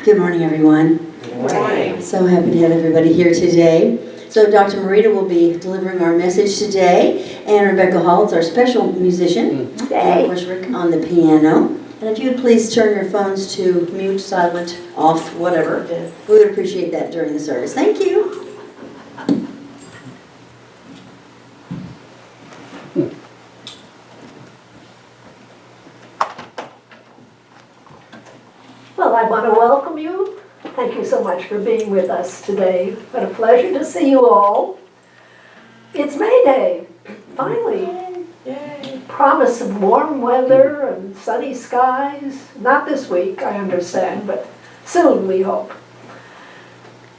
Good morning, everyone. Good morning. So happy to have everybody here today. So Dr. Maurita will be delivering our message today, and Rebecca Hall is our special musician, and of course Rick on the piano. And if you would please turn your phones to mute, silent, off, whatever, we would appreciate that during the service. Thank you. Well, I want to welcome you. Thank you so much for being with us today. What a pleasure to see you all. It's May Day, finally. Yay. Promise of warm weather and sunny skies. Not this week, I understand, but soon we hope.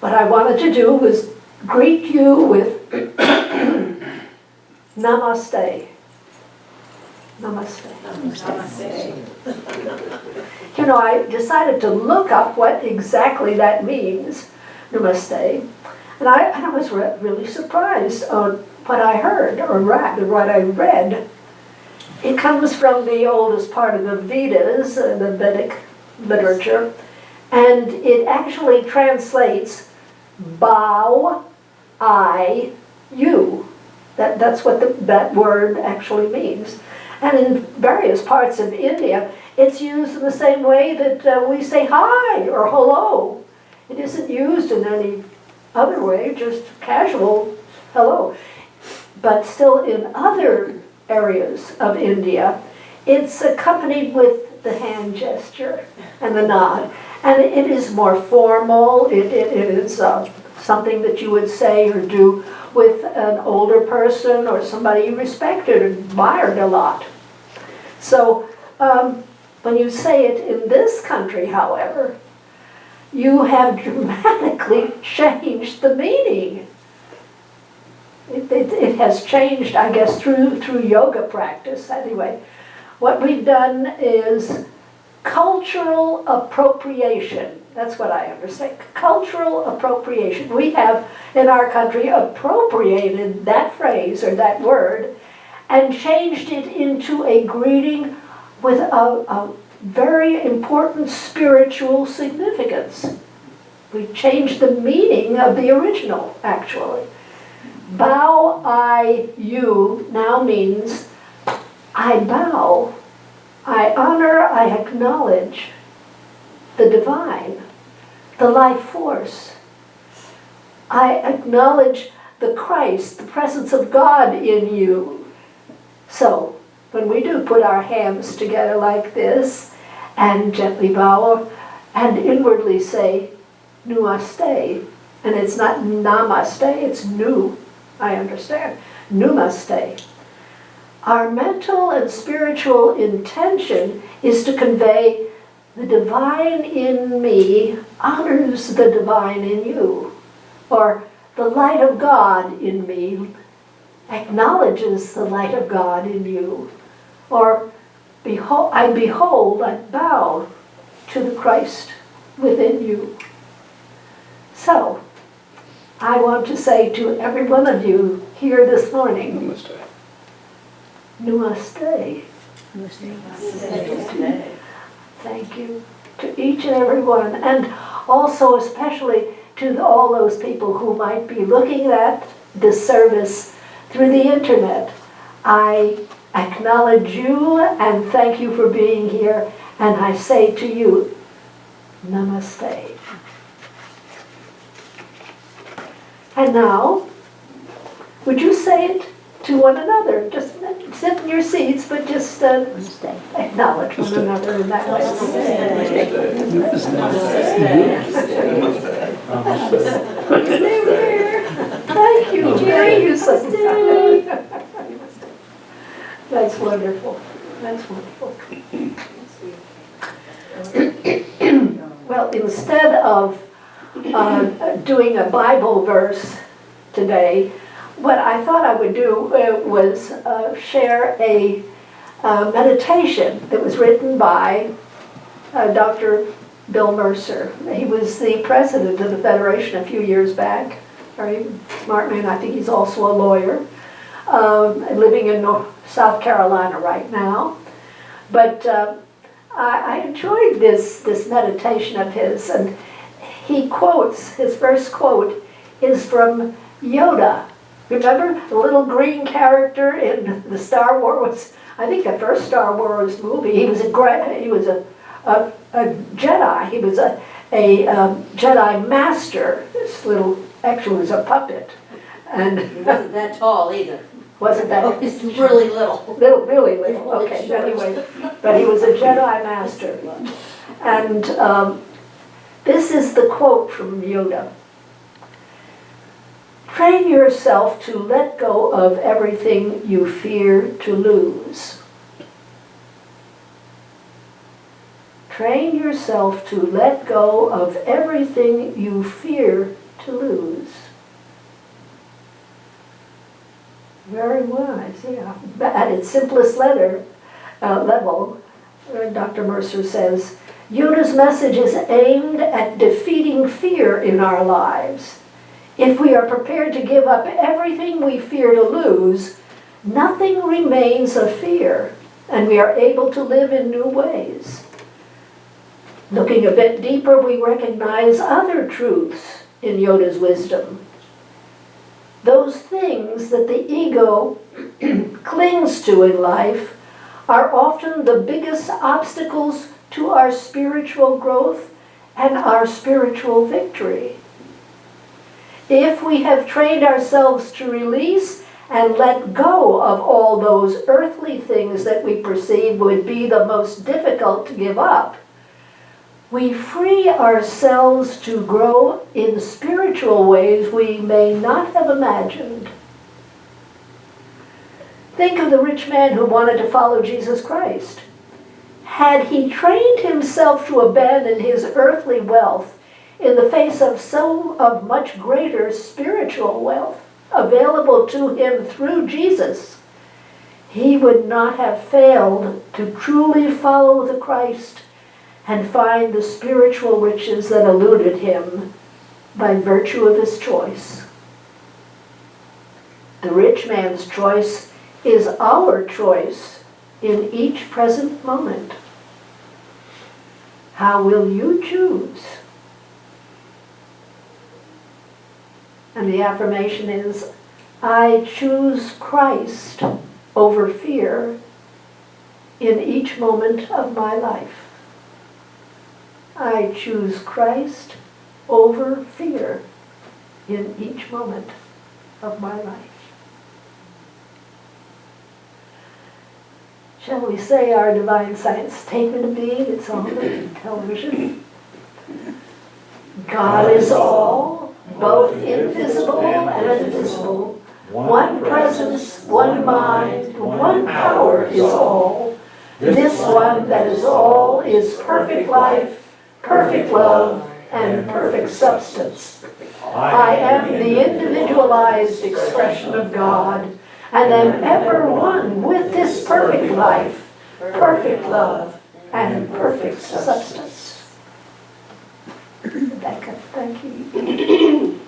What I wanted to do was greet you with Namaste. Namaste. Namaste. You know, I decided to look up what exactly that means, Namaste, and I was really surprised on what I heard, or rather what I read. It comes from the oldest part of the Vedas, the Vedic literature, and it actually translates bow, I, you. That's what that word actually means. And in various parts of India, it's used in the same way that we say hi or hello. It isn't used in any other way, just casual hello. But still in other areas of India, it's accompanied with the hand gesture and the nod. And it is more formal. It is something that you would say or do with an older person or somebody you respected and admired a lot. So when you say it in this country, however, you have dramatically changed the meaning. It has changed, I guess, through yoga practice anyway. What we've done is cultural appropriation. That's what I understand. Cultural appropriation. We have, in our country, appropriated that phrase or that word and changed it into a greeting with a very important spiritual significance. We changed the meaning of the original, actually. Bow, I, you now means I bow, I honor, I acknowledge the divine, the life force. I acknowledge the Christ, the presence of God in you. So, when we do put our hands together like this and gently bow and inwardly say, Namaste, and it's not Namaste, it's Nu, I understand, Namaste. Our mental and spiritual intention is to convey the divine in me honors the divine in you, or the light of God in me acknowledges the light of God in you, or I bow to the Christ within you. So, I want to say to every one of you here this morning, Namaste. Namaste. Namaste. Thank you to each and every one, and also especially to all those people who might be looking at this service through the internet. I acknowledge you and thank you for being here, and I say to you, Namaste. And now, would you say it to one another? Just sit in your seats, but just acknowledge one another in that way. Stay there. Thank you. Thank you so much. That's wonderful. That's wonderful. Well, instead of doing a Bible verse today, what I thought I would do was share a meditation that was written by Dr. Bill Mercer. He was the president of the Federation a few years back. Very smart man. I think he's also a lawyer, living in South Carolina right now. But I enjoyed this meditation of his, and he quotes, his first quote is from Yoda. Remember the little green character in the Star Wars? I think the first Star Wars movie. He was a Jedi. He was a Jedi master. This little actually was a puppet, and He wasn't that tall either. wasn't that? Oh, he's really little. Really little. Okay, anyway, but he was a Jedi master, and this is the quote from Yoda. Train yourself to let go of everything you fear to lose. Train yourself to let go of everything you fear to lose. Very wise, yeah. At its simplest level, Dr. Mercer says, Yoda's message is aimed at defeating fear in our lives. If we are prepared to give up everything we fear to lose, nothing remains of fear, and we are able to live in new ways. Looking a bit deeper, we recognize other truths in Yoda's wisdom. Those things that the ego clings to in life are often the biggest obstacles to our spiritual growth and our spiritual victory. If we have trained ourselves to release and let go of all those earthly things that we perceive would be the most difficult to give up, we free ourselves to grow in spiritual ways we may not have imagined. Think of the rich man who wanted to follow Jesus Christ. Had he trained himself to abandon his earthly wealth in the face of much greater spiritual wealth available to him through Jesus, he would not have failed to truly follow the Christ and find the spiritual riches that eluded him by virtue of his choice. The rich man's choice is our choice in each present moment. How will you choose? And the affirmation is, I choose Christ over fear in each moment of my life. I choose Christ over fear in each moment of my life. Shall we say our divine science statement of being? It's on the television. God is all, both invisible and visible. One presence, one mind, one power is all. This one that is all is perfect life, perfect love, and perfect substance. I am the individualized expression of God, and am ever one with this perfect life, perfect love, and perfect substance. Rebecca, thank you.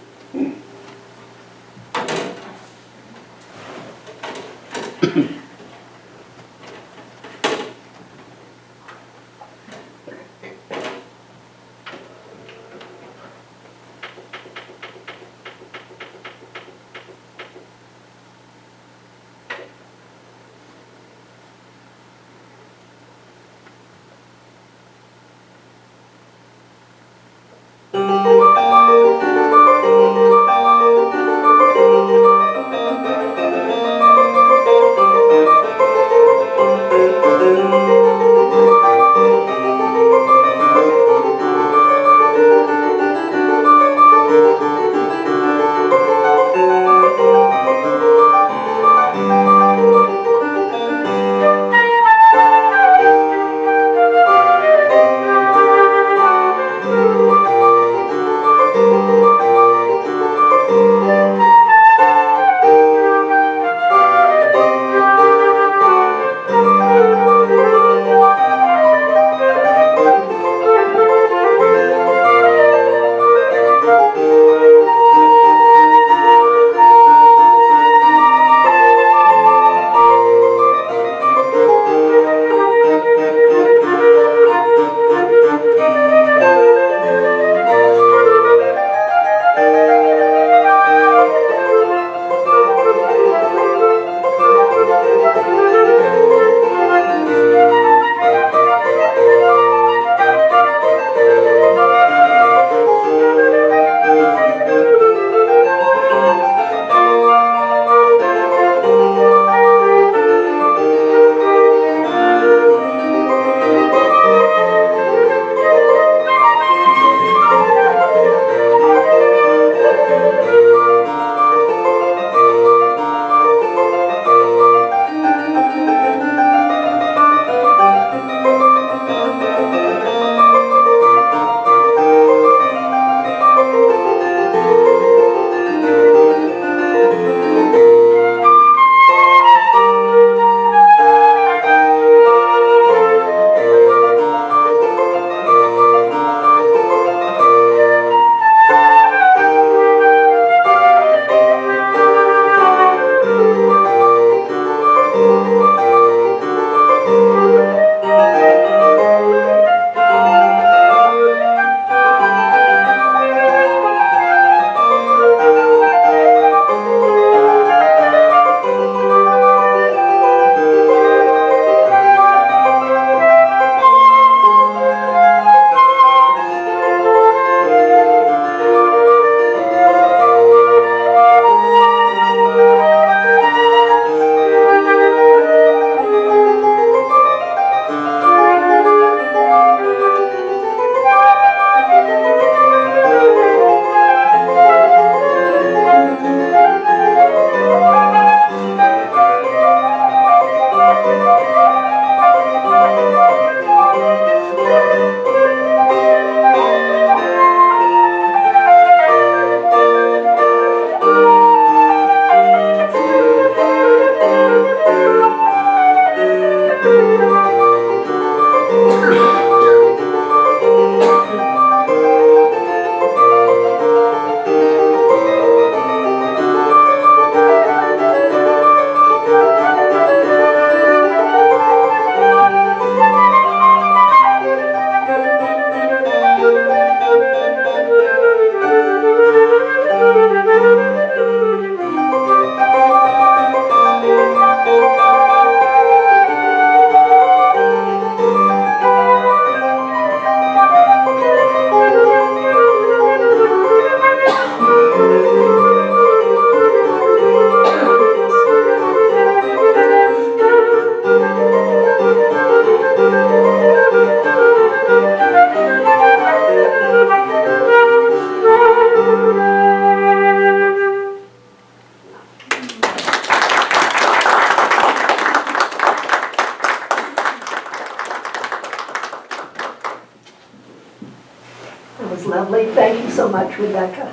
That was lovely. Thank you so much, Rebecca.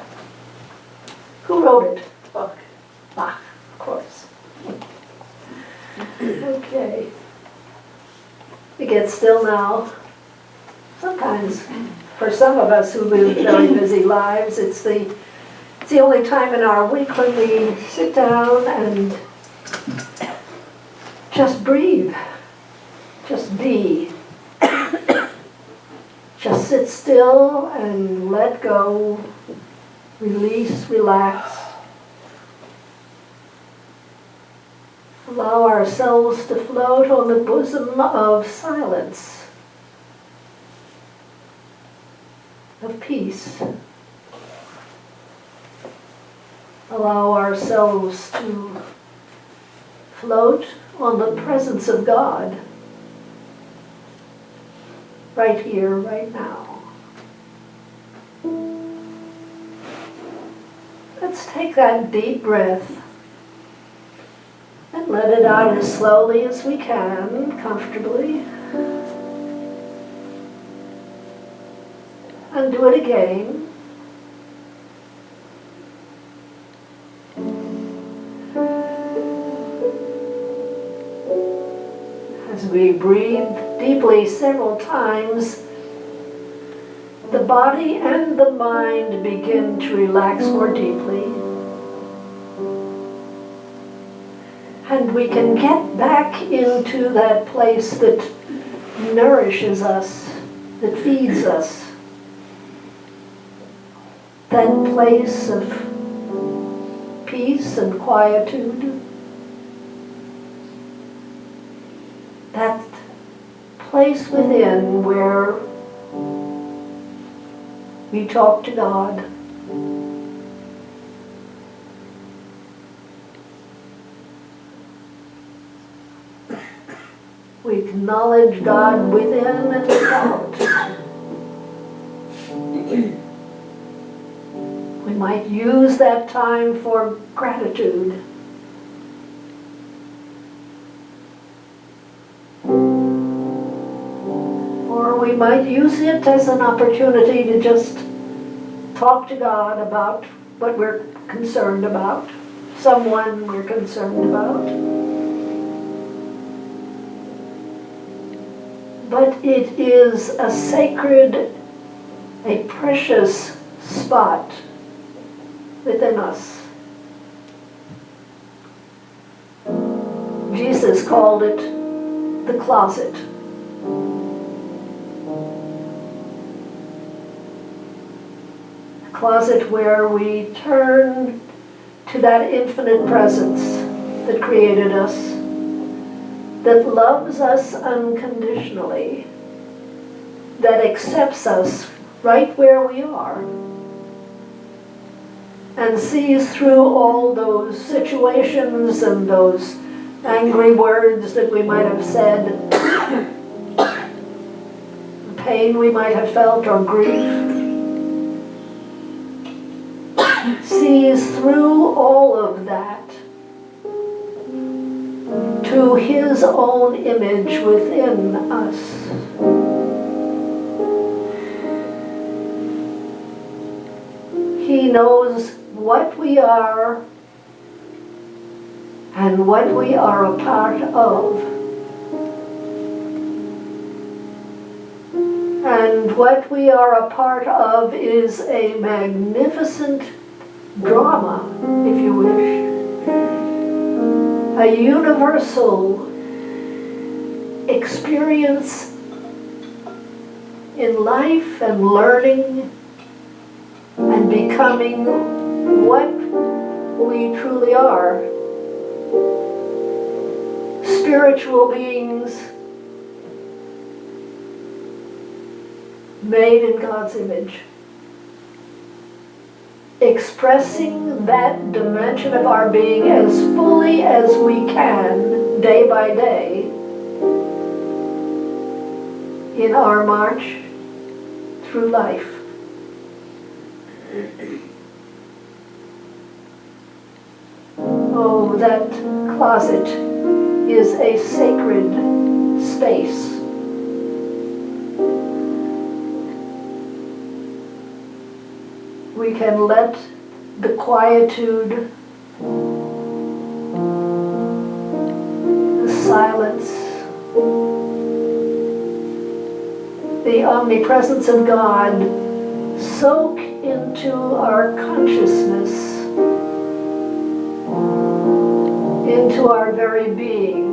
Who wrote it? Book. Bach, of course. Okay. We get still now. Sometimes, for some of us who live very busy lives, it's the only time in our week when we sit down and just breathe, just be, just sit still and let go, release, relax. Allow ourselves to float on the bosom of silence, of peace. Allow ourselves to float on the presence of God, right here, right now. Let's take that deep breath and let it out as slowly as we can, comfortably. And do it again. As we breathe deeply several times, the body and the mind begin to relax more deeply. And we can get back into that place that nourishes us, that feeds us. That place of peace and quietude. That place within where we talk to God. We acknowledge God within and without. We might use that time for gratitude. Or we might use it as an opportunity to just talk to God about what we're concerned about, someone we're concerned about. But it is a sacred, a precious spot within us. Jesus called it the closet. A closet where we turn to that infinite presence that created us, that loves us unconditionally, that accepts us right where we are, and sees through all those situations and those angry words that we might have said, pain we might have felt, or grief. Sees through all of that to His own image within us. He knows what we are and what we are a part of. And what we are a part of is a magnificent drama, if you wish. A universal experience in life and learning and becoming what we truly are. Spiritual beings made in God's image, expressing that dimension of our being as fully as we can, day by day, in our march through life. Oh, that closet is a sacred space. we can let the quietude, the silence, the omnipresence of God soak into our consciousness, into our very being.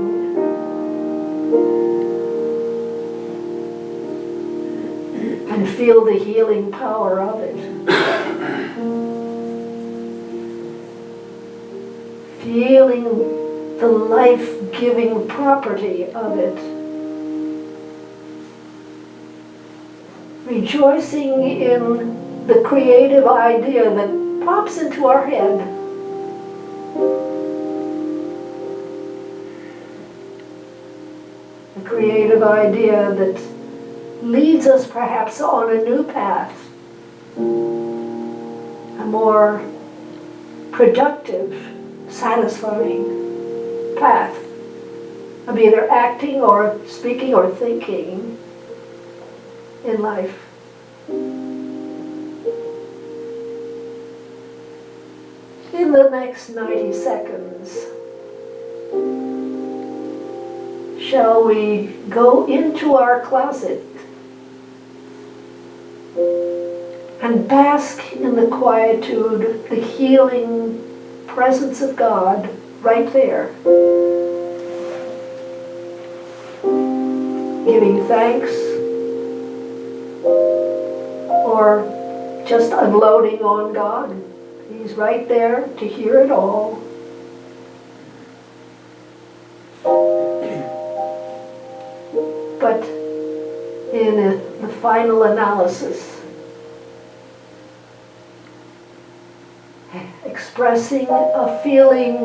And feel the healing power of it. Feeling the life-giving property of it. Rejoicing in the creative idea that pops into our head. The creative idea that leads us perhaps on a new path, a more productive, satisfying path of either acting or speaking or thinking in life. In the next 90 seconds, shall we go into our closet and bask in the quietude, the healing presence of God right there. Giving thanks or just unloading on God. He's right there to hear it all. But in the final analysis, expressing a feeling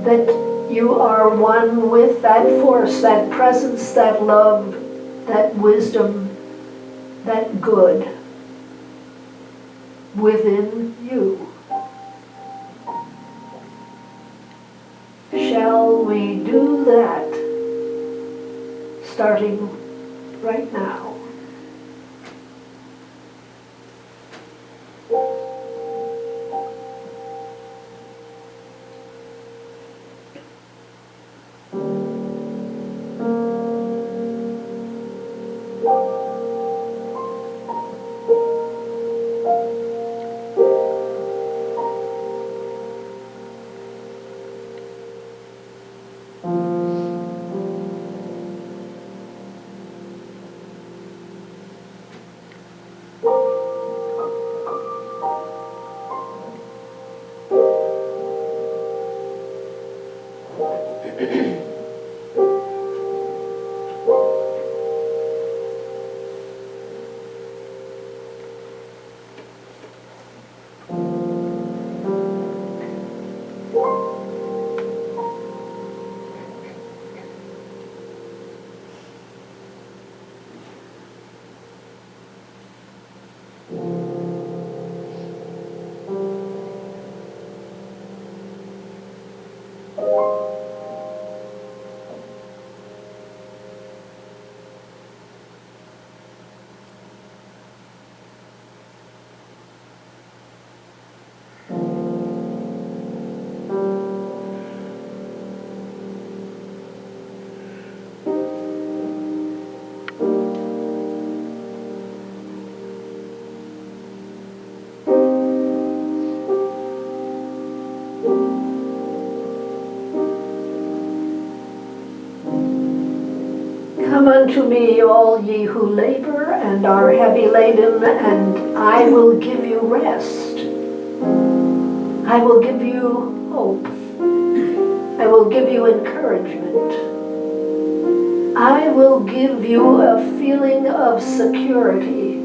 that you are one with that force, that presence, that love, that wisdom, that good within you. Shall we do that starting right now? Come unto me, all ye who labor and are heavy laden, and I will give you rest. I will give you hope. I will give you encouragement. I will give you a feeling of security.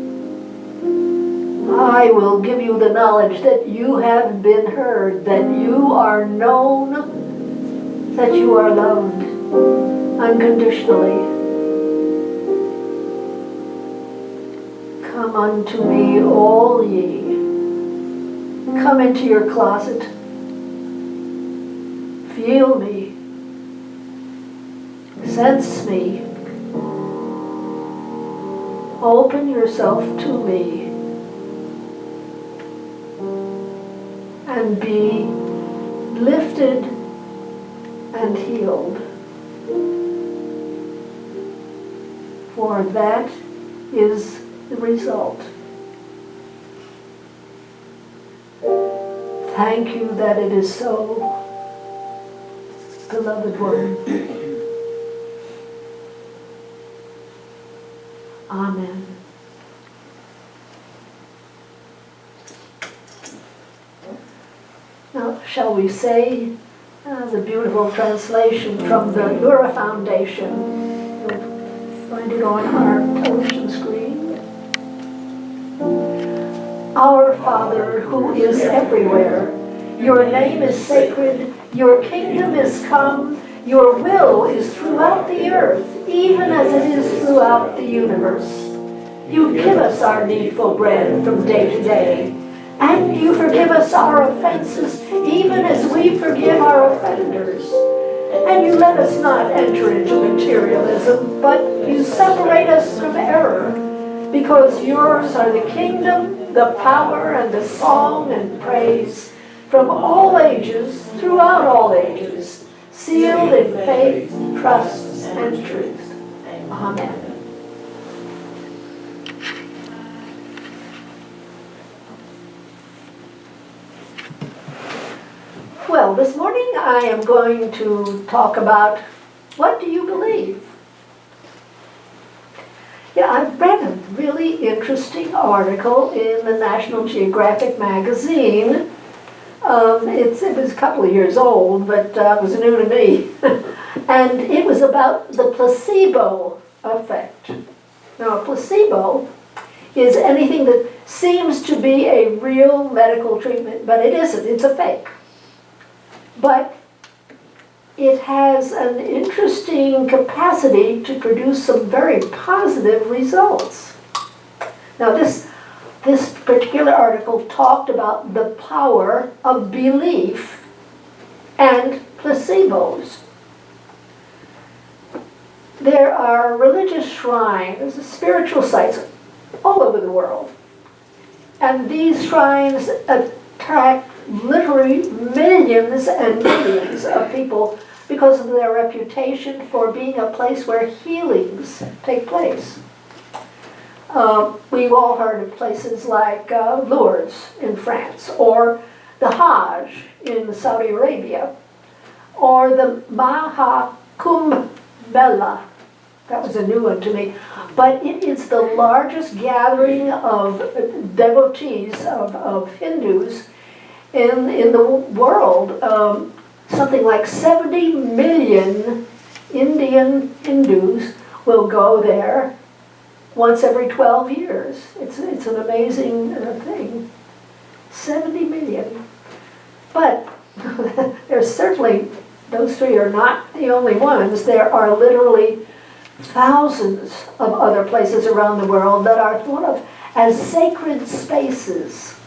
I will give you the knowledge that you have been heard, that you are known, that you are loved unconditionally. Come unto me, all ye. Come into your closet. Feel me. Sense me. Open yourself to me. and be lifted and healed. For that is the result. Thank you that it is so, beloved one. Amen. Now, shall we say the beautiful translation from the Lura Foundation? You'll find it on our television screen. Our Father, who is everywhere, your name is sacred, your kingdom is come, your will is throughout the earth, even as it is throughout the universe. You give us our needful bread from day to day, and you forgive us our offenses, even as we forgive our offenders. And you let us not enter into materialism, but you separate us from error, because yours are the kingdom, the power, and the song and praise, from all ages, throughout all ages, sealed in faith, trust, and truth. Amen. Well, this morning I am going to talk about, what do you believe? Yeah, I read a really interesting article in the National Geographic magazine. It was a couple of years old, but it was new to me. And it was about the placebo effect. Now, a placebo is anything that seems to be a real medical treatment, but it isn't. It's a fake. But it has an interesting capacity to produce some very positive results. Now, this particular article talked about the power of belief and placebos. There are religious shrines, spiritual sites all over the world. And these shrines attract literally millions and millions of people because of their reputation for being a place where healings take place. We've all heard of places like Lourdes in France, or the Hajj in Saudi Arabia, or the Maha Kumbh Mela. That was a new one to me. But it is the largest gathering of devotees, of Hindus in the world. Something like 70 million Indian Hindus will go there once every 12 years. It's an amazing thing. 70 million. But there's certainly, those three are not the only ones. There are literally thousands of other places around the world that are thought of as sacred spaces.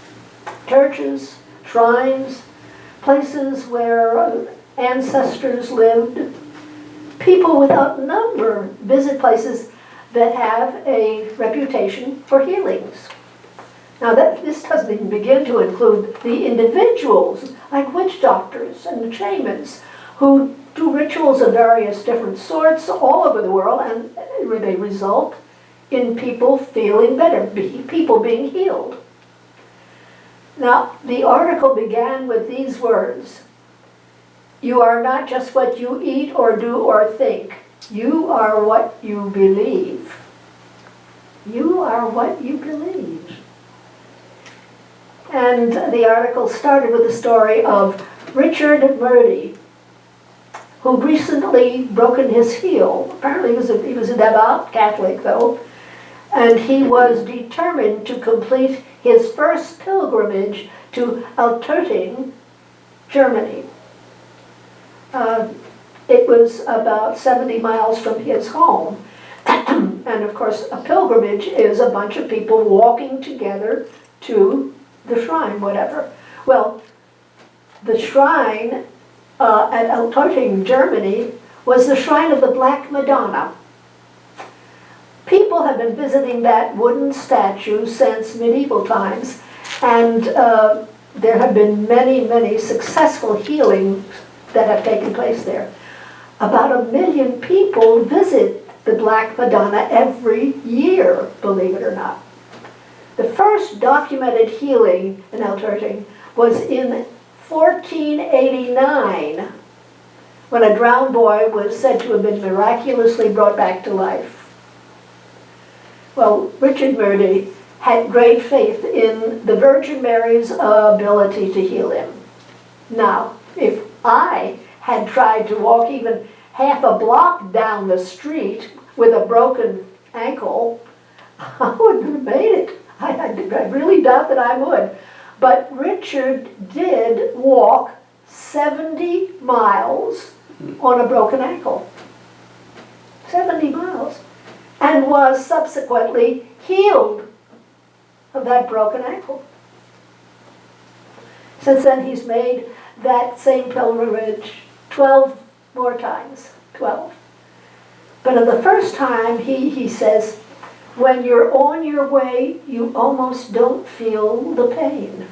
Churches, shrines, places where ancestors lived. People without number visit places that have a reputation for healings. Now this doesn't even begin to include the individuals, like witch doctors and shamans, who do rituals of various different sorts all over the world, and they result in people feeling better, people being healed. Now, the article began with these words: you are not just what you eat or do or think. You are what you believe. You are what you believe. And the article started with the story of Richard Murdy, who recently broken his heel. Apparently he was a devout Catholic, though, and he was determined to complete his first pilgrimage to Altötting, Germany. It was about 70 miles from his home. And of course, a pilgrimage is a bunch of people walking together to the shrine, whatever. Well, the shrine at Altötting, Germany, was the shrine of the Black Madonna. People have been visiting that wooden statue since medieval times, and there have been many, many successful healings that have taken place there. About 1 million people visit the Black Madonna every year, believe it or not. The first documented healing in El Turting was in 1489, when a drowned boy was said to have been miraculously brought back to life. Well, Richard Murdy had great faith in the Virgin Mary's ability to heal him. Now, if I had tried to walk even half a block down the street with a broken ankle, I wouldn't have made it. I really doubt that I would. But Richard did walk 70 miles on a broken ankle. 70 miles. And was subsequently healed of that broken ankle. Since then, he's made that same pilgrimage 12 more times. 12. But at the first time, he says, when you're on your way, you almost don't feel the pain.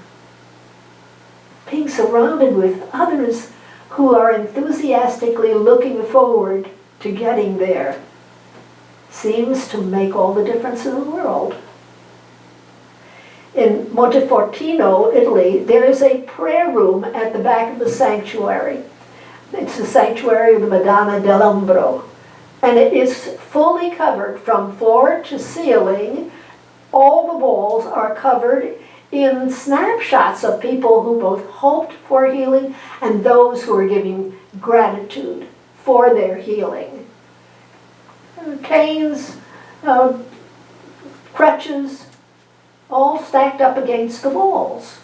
Being surrounded with others who are enthusiastically looking forward to getting there seems to make all the difference in the world. In Montefortino, Italy, there is a prayer room at the back of the sanctuary. It's the sanctuary of the Madonna dell'Umbro. And it is fully covered from floor to ceiling. All the walls are covered in snapshots of people who both hoped for healing and those who are giving gratitude for their healing. Canes, crutches, all stacked up against the walls.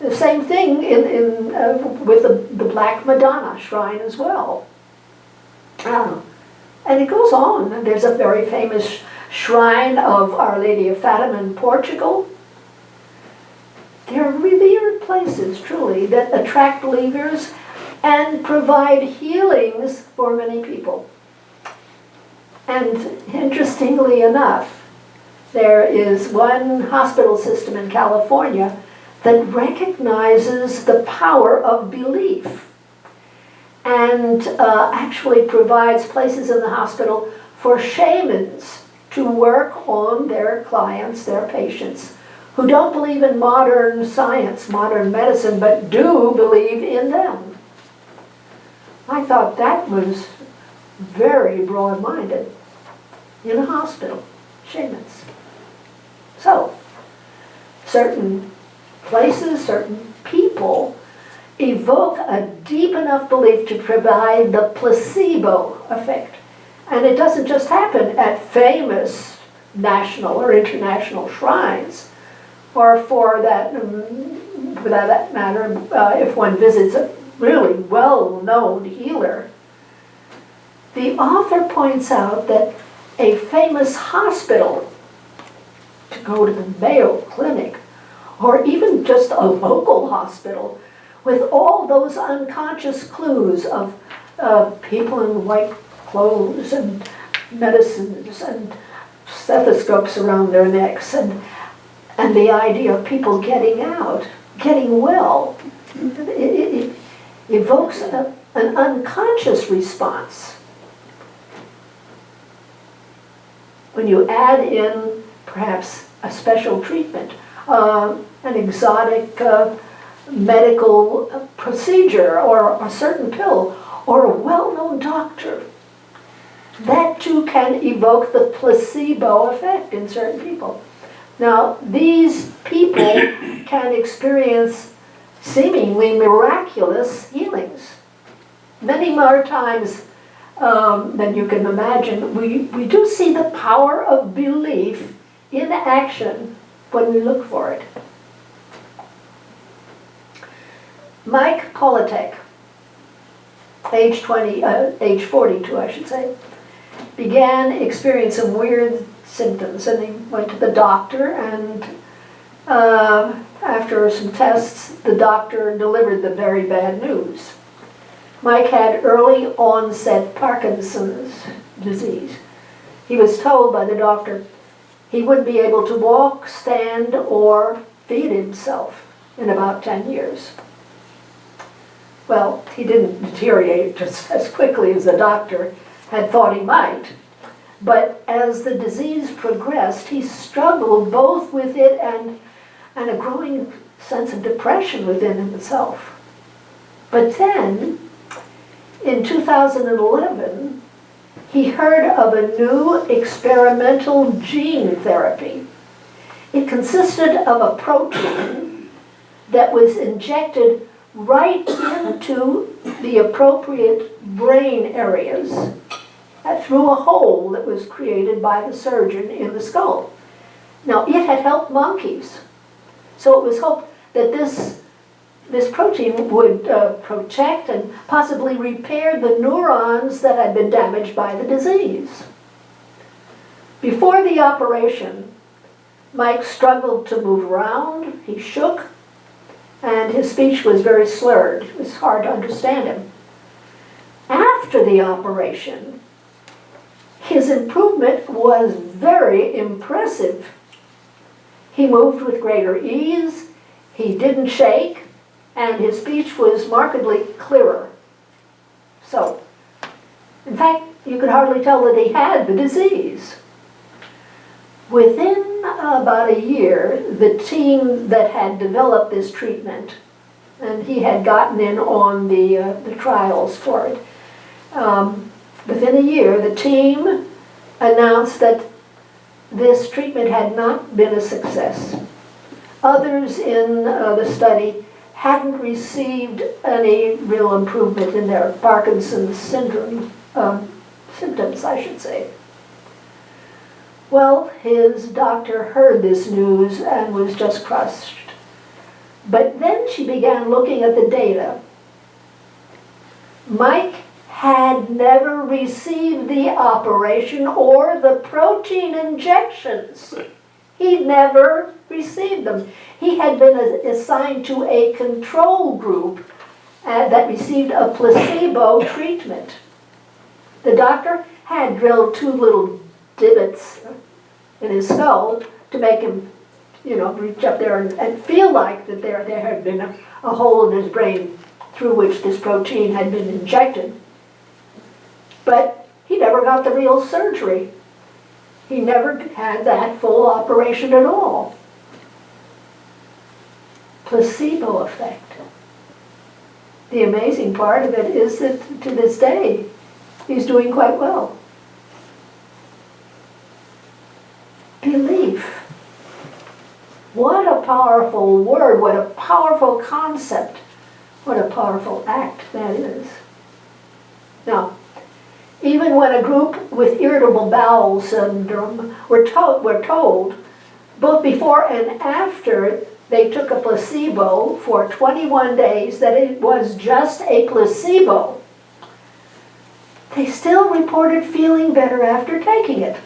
The same thing with the Black Madonna shrine as well. And it goes on. There's a very famous shrine of Our Lady of Fatima in Portugal. They're revered places, truly, that attract believers and provide healings for many people. And interestingly enough, there is one hospital system in California that recognizes the power of belief and actually provides places in the hospital for shamans to work on their clients, their patients, who don't believe in modern science, modern medicine, but do believe in them. I thought that was very broad-minded. In a hospital, shamans. So, certain places, certain people evoke a deep enough belief to provide the placebo effect. And it doesn't just happen at famous national or international shrines, or for that matter, if one visits a really well-known healer. The author points out that a famous hospital, to go to the Mayo Clinic, or even just a local hospital, with all those unconscious clues of people in white clothes and medicines and stethoscopes around their necks, and the idea of people getting out, getting well, it evokes an unconscious response. When you add in perhaps a special treatment, an exotic medical procedure, or a certain pill, or a well-known doctor, that too can evoke the placebo effect in certain people. Now, these people can experience seemingly miraculous healings. Many more times than you can imagine. We do see the power of belief in action when we look for it. Mike Politek, age 42, I should say, began experiencing weird symptoms, and he went to the doctor, and after some tests, the doctor delivered the very bad news. Mike had early onset Parkinson's disease. He was told by the doctor he wouldn't be able to walk, stand, or feed himself. in about 10 years. Well, he didn't deteriorate just as quickly as the doctor had thought he might. But as the disease progressed, he struggled both with it and a growing sense of depression within himself. But then, in 2011, he heard of a new experimental gene therapy. It consisted of a protein that was injected right into the appropriate brain areas through a hole that was created by the surgeon in the skull. Now, it had helped monkeys, so it was hoped that this protein would protect and possibly repair the neurons that had been damaged by the disease. Before the operation, Mike struggled to move around, he shook, and his speech was very slurred. It was hard to understand him. After the operation, his improvement was very impressive. He moved with greater ease, he didn't shake, and his speech was markedly clearer. So, in fact, you could hardly tell that he had the disease. Within about a year, the team that had developed this treatment, and he had gotten in on the trials for it, within a year, the team announced that this treatment had not been a success. Others in the study hadn't received any real improvement in their Parkinson's syndrome symptoms, I should say. Well, his doctor heard this news and was just crushed. But then she began looking at the data. Mike had never received the operation or the protein injections. He never received them. He had been assigned to a control group that received a placebo treatment. The doctor had drilled 2 little divots in his skull to make him, reach up there and feel like that there had been a hole in his brain through which this protein had been injected. But he never got the real surgery. He never had that full operation at all. Placebo effect. The amazing part of it is that to this day, he's doing quite well. Belief. What a powerful word, what a powerful concept, what a powerful act that is. Now, even when a group with irritable bowel syndrome were told, both before and after they took a placebo for 21 days, that it was just a placebo, they still reported feeling better after taking it.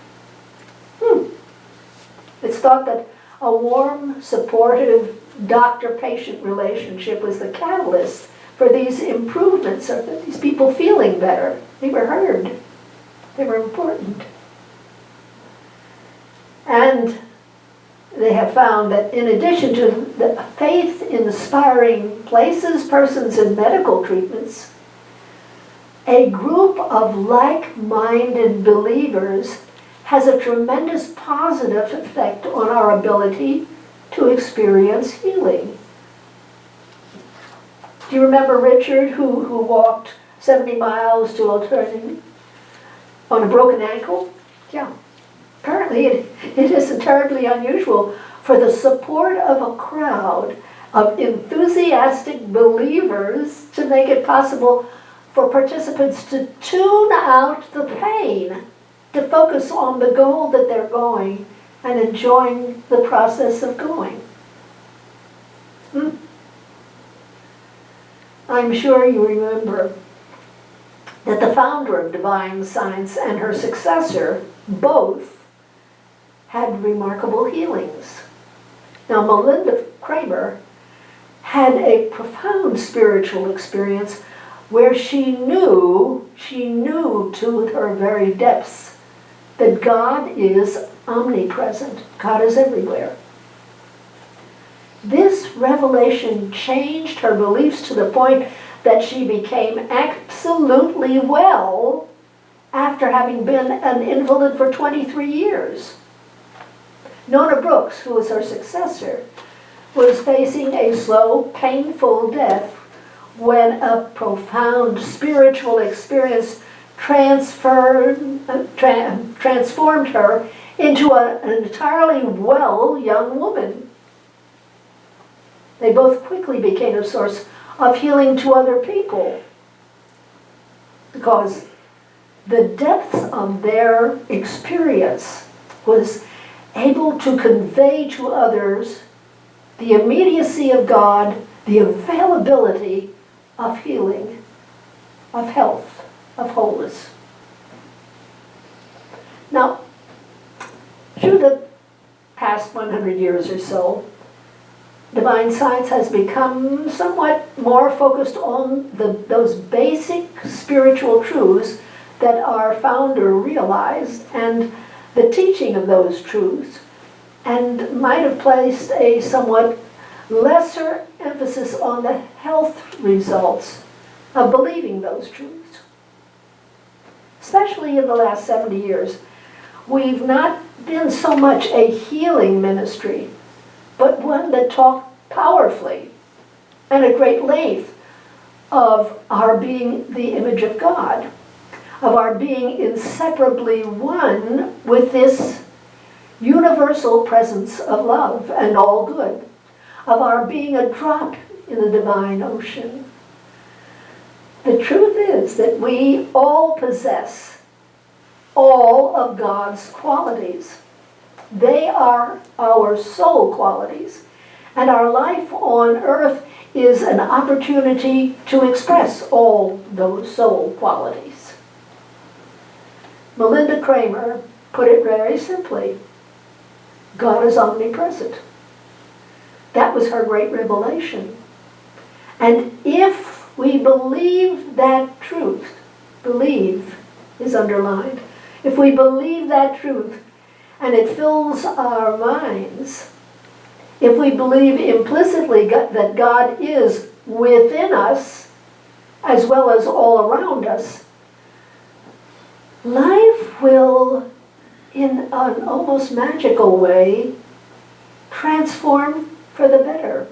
It's thought that a warm, supportive doctor-patient relationship was the catalyst for these improvements, or these people feeling better. They were heard. They were important. And they have found that in addition to the faith-inspiring places, persons, and medical treatments, a group of like-minded believers has a tremendous positive effect on our ability to experience healing. Do you remember Richard who walked 70 miles to Alternative on a broken ankle? Yeah. Apparently it isn't terribly unusual for the support of a crowd of enthusiastic believers to make it possible for participants to tune out the pain, to focus on the goal that they're going and enjoying the process of going. I'm sure you remember that the founder of Divine Science and her successor both had remarkable healings. Now, Melinda Kramer had a profound spiritual experience where she knew to her very depths that God is omnipresent. God is everywhere. This revelation changed her beliefs to the point that she became absolutely well after having been an invalid for 23 years. Nona Brooks, who was her successor, was facing a slow, painful death when a profound spiritual experience transformed her into an entirely well young woman. They both quickly became a source of healing to other people because the depth of their experience was able to convey to others the immediacy of God, the availability of healing, of health, of wholeness. Now, through the past 100 years or so, divine science has become somewhat more focused on those basic spiritual truths that our founder realized and the teaching of those truths, and might have placed a somewhat lesser emphasis on the health results of believing those truths. Especially in the last 70 years, we've not been so much a healing ministry, but one that talked powerfully and at great length of our being the image of God, of our being inseparably one with this universal presence of love and all good, of our being a drop in the divine ocean. The truth is that we all possess all of God's qualities. They are our soul qualities, and our life on earth is an opportunity to express all those soul qualities. Melinda Kramer put it very simply: God is omnipresent. That was her great revelation. And if we believe that truth, believe is underlined, if we believe that truth and it fills our minds, if we believe implicitly that God is within us as well as all around us, life will, in an almost magical way, transform for the better.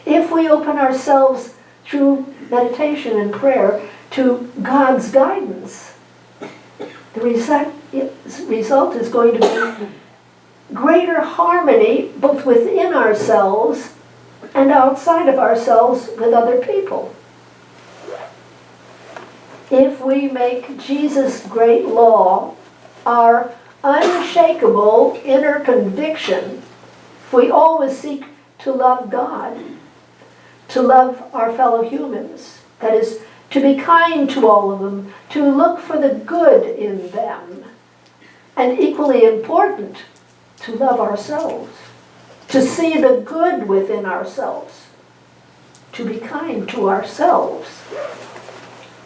If we open ourselves through meditation and prayer to God's guidance, the result is going to be greater harmony both within ourselves and outside of ourselves with other people. If we make Jesus' great law our unshakable inner conviction, if we always seek to love God, to love our fellow humans, that is, to be kind to all of them, to look for the good in them, and equally important, to love ourselves, to see the good within ourselves, to be kind to ourselves.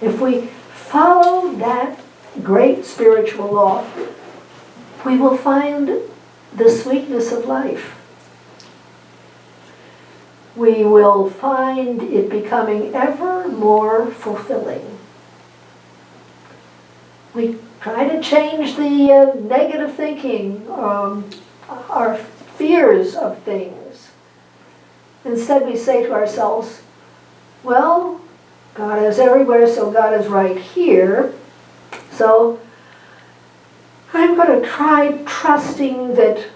If we follow that great spiritual law, we will find the sweetness of life. We will find it becoming ever more fulfilling. We try to change the negative thinking, our fears of things. Instead, we say to ourselves, well, God is everywhere, so God is right here. So I'm going to try trusting that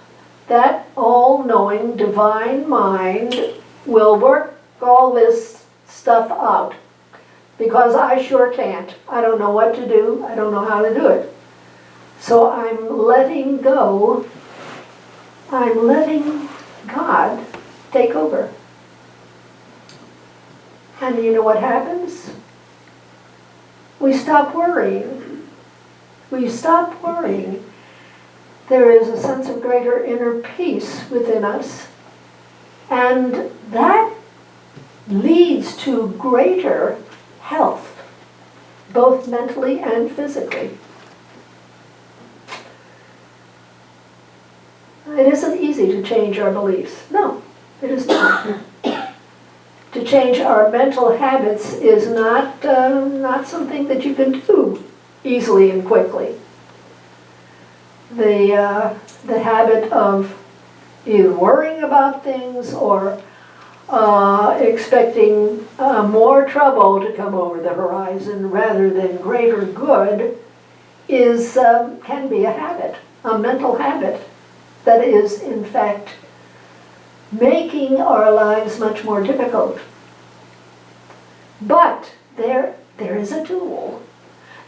that all-knowing divine mind will work all this stuff out. Because I sure can't. I don't know what to do. I don't know how to do it. So I'm letting go. I'm letting God take over. And you know what happens? We stop worrying. We stop worrying. There is a sense of greater inner peace within us. And that leads to greater health, both mentally and physically. It isn't easy to change our beliefs. No. It is not. To change our mental habits is not something that you can do easily and quickly. The habit of either worrying about things or expecting more trouble to come over the horizon rather than greater good is can be a habit, a mental habit that is in fact making our lives much more difficult. But there is a tool.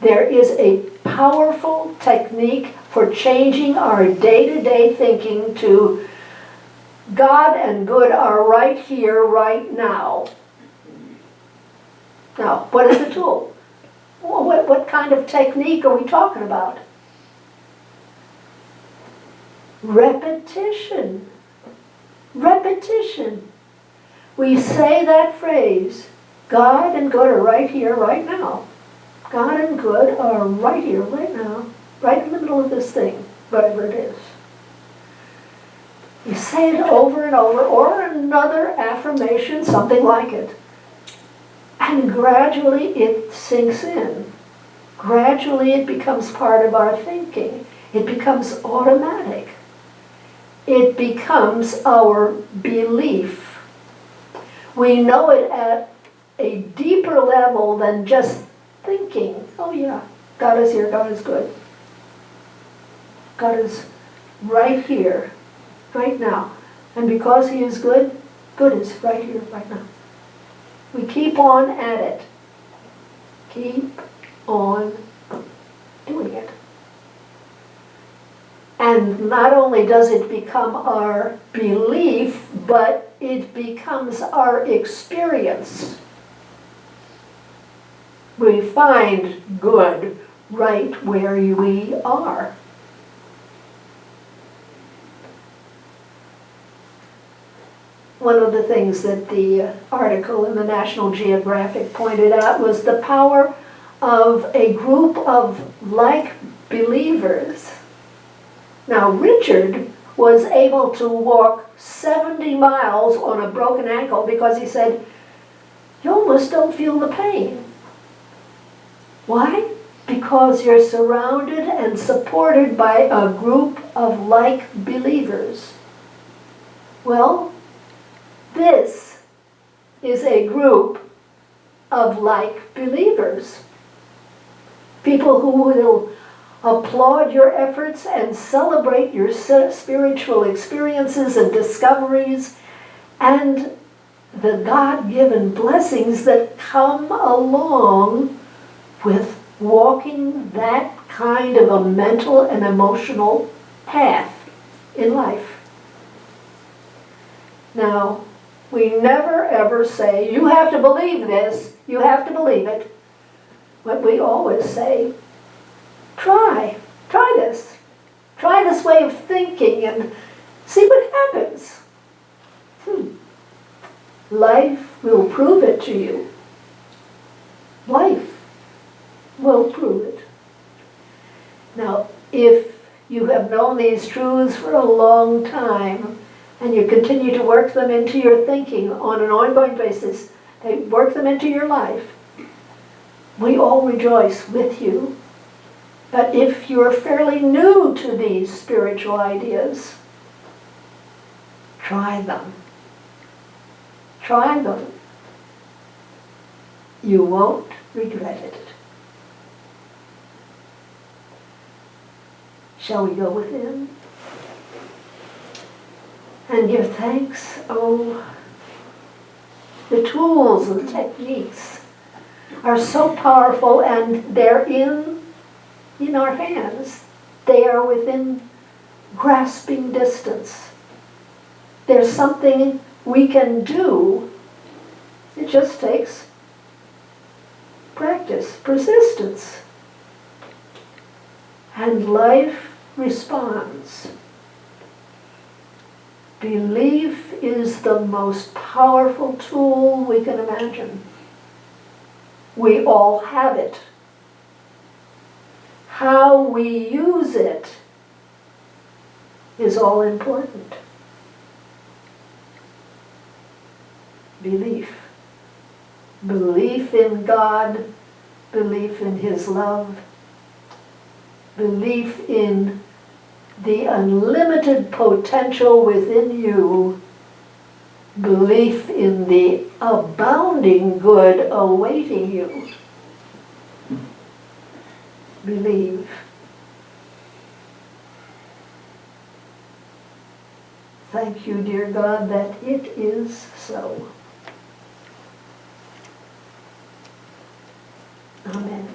There is a powerful technique for changing our day-to-day thinking to God and good are right here, right now. Now, what is the tool? What kind of technique are we talking about? Repetition. Repetition. We say that phrase, God and good are right here, right now. God and good are right here, right now, right in the middle of this thing, whatever it is. You say it over and over, or another affirmation, something like it. And gradually it sinks in. Gradually it becomes part of our thinking. It becomes automatic. It becomes our belief. We know it at a deeper level than just thinking, oh yeah, God is here, God is good. God is right here, right now. And because He is good, good is right here, right now. We keep on at it. Keep on doing it. And not only does it become our belief, but it becomes our experience. We find good right where we are. One of the things that the article in the National Geographic pointed out was the power of a group of like believers. Now, Richard was able to walk 70 miles on a broken ankle because he said, you almost don't feel the pain. Why? Because you're surrounded and supported by a group of like believers. Well, this is a group of like believers. People who will applaud your efforts and celebrate your spiritual experiences and discoveries and the God-given blessings that come along with walking that kind of a mental and emotional path in life. Now, we never ever say, you have to believe this, you have to believe it. But we always say, try this. Try this way of thinking and see what happens. Life will prove it to you. Life will prove it. Now, if you have known these truths for a long time and you continue to work them into your thinking on an ongoing basis, work them into your life, we all rejoice with you. But if you're fairly new to these spiritual ideas, try them. Try them. You won't regret it. Shall we go within and give thanks? Oh, the tools and techniques are so powerful, and they're in our hands. They are within grasping distance. There's something we can do. It just takes practice, persistence. And life responds. Belief is the most powerful tool we can imagine. We all have it. How we use it is all important. belief. Belief in God, belief in His love, belief in the unlimited potential within you, belief in the abounding good awaiting you. Believe. Thank you, dear God, that it is so. Amen.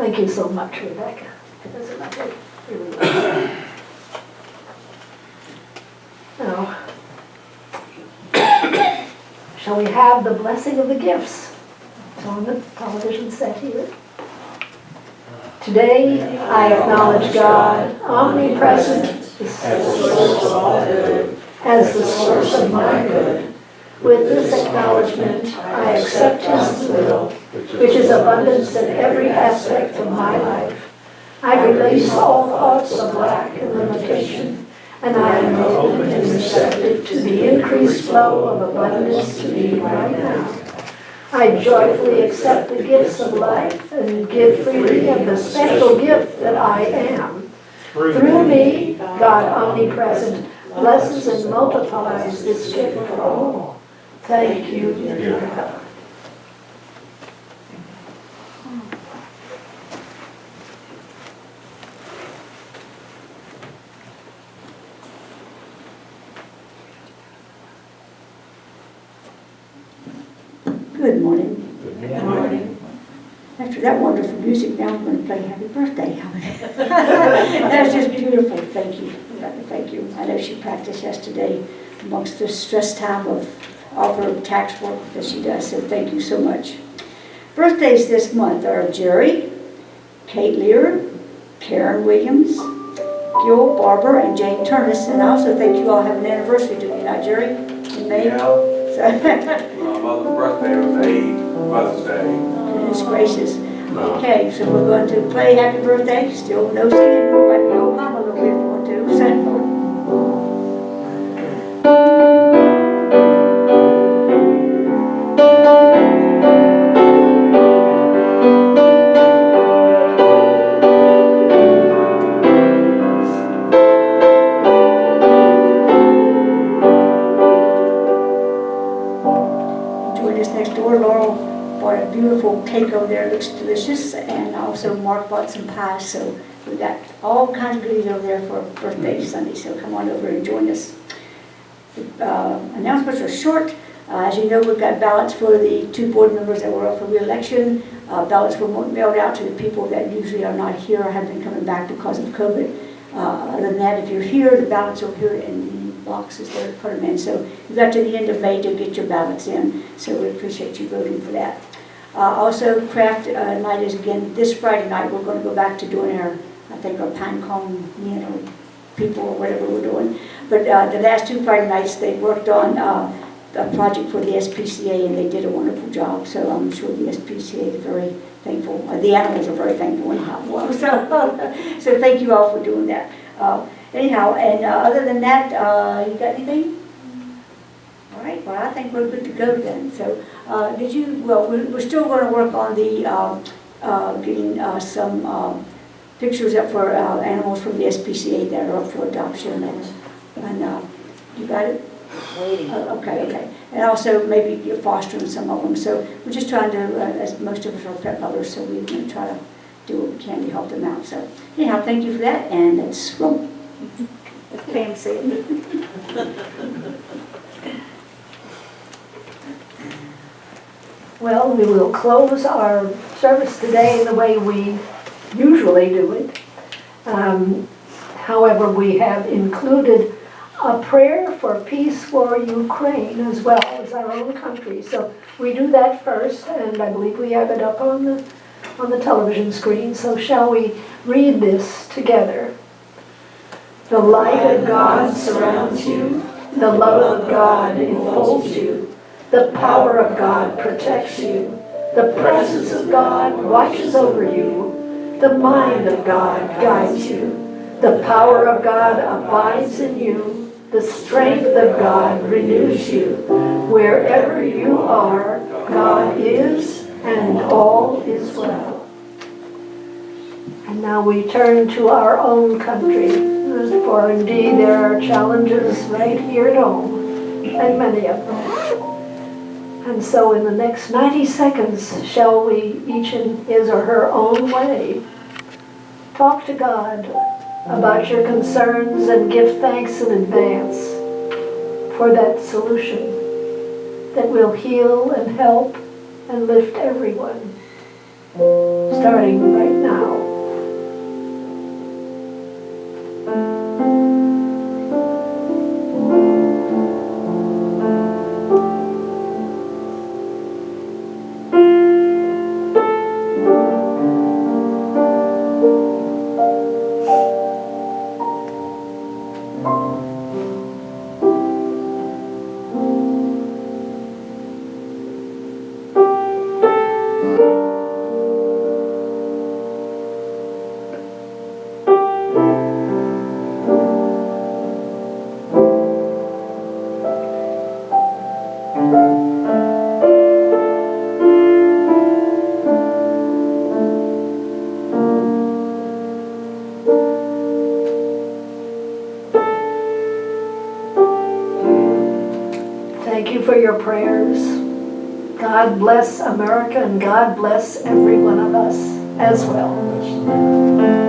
Thank you so much, Rebecca. That's lovely. Really lovely. Now, shall we have the blessing of the gifts? It's on the television set here. Today, I acknowledge God, omnipresent, the source of all good, as the source of my good. With this acknowledgement, I accept His will, which is abundance in every aspect of my life. I release all thoughts of lack and limitation, and I am open and receptive to the increased flow of abundance to me right now. I joyfully accept the gifts of life and give freely of the special gift that I am. Through me, God omnipresent blesses and multiplies this gift for all. Thank you, dear God. Good morning. Good morning. After that wonderful music, now I'm going to play Happy Birthday. That's just beautiful. Thank you. Thank you. I know she practiced yesterday amongst the stress time of all her tax work that she does, so thank you so much. Birthdays this month are Jerry, Kate Lear, Karen Williams, Gil Barber, and Jane Turnus. And I also think you all have an anniversary, do you not, Jerry? In May? Yeah. My mother's birthday was Mother's Day. Goodness gracious. Okay, so we're going to play Happy Birthday. Still no singing, but we'll hum a little bit for it too. So. Beautiful cake over there, looks delicious, and also Mark bought some pies, so we got all kinds of goodies over there for birthday Sunday, so come on over and join us. The announcements are short. As you know, we've got ballots for the 2 board members that were up for re-election. Ballots were mailed out to the people that usually are not here or have been coming back because of COVID. Other than that, if you're here, the ballots are here in the boxes there to put them in. So you've got to the end of May to get your ballots in, so we appreciate you voting for that. Also, craft night is again this Friday night. We're going to go back to doing our, I think, our pine cone, people or whatever we're doing. But the last 2 Friday nights, they worked on a project for the SPCA, and they did a wonderful job. So I'm sure the SPCA is very thankful. The animals are very thankful and how well. So thank you all for doing that. Anyhow, and other than that, you got anything? All right, well, I think we're good to go then. So, we're still going to work on the getting some pictures up for animals from the SPCA that are up for adoption, and you got it? Waiting. Okay. And also maybe you're fostering some of them. So we're just trying to, as most of us are pet lovers, so we're going to try to do what we can to help them out. So anyhow, thank you for that, and let's roll. Fancy. Well, we will close our service today the way we usually do it. However, we have included a prayer for peace for Ukraine as well as our own country. So we do that first, and I believe we have it up on the television screen. So shall we read this together? The light of God surrounds you. The love of God enfolds you. The power of God protects you. The presence of God watches over you. The mind of God guides you. The power of God abides in you. The strength of God renews you. Wherever you are, God is, and all is well. And now we turn to our own country, for indeed there are challenges right here at home, and many of them. And so in the next 90 seconds, shall we, each in his or her own way, talk to God about your concerns and give thanks in advance for that solution that will heal and help and lift everyone. starting right now. Thank you for your prayers. God bless America and God bless every one of us as well.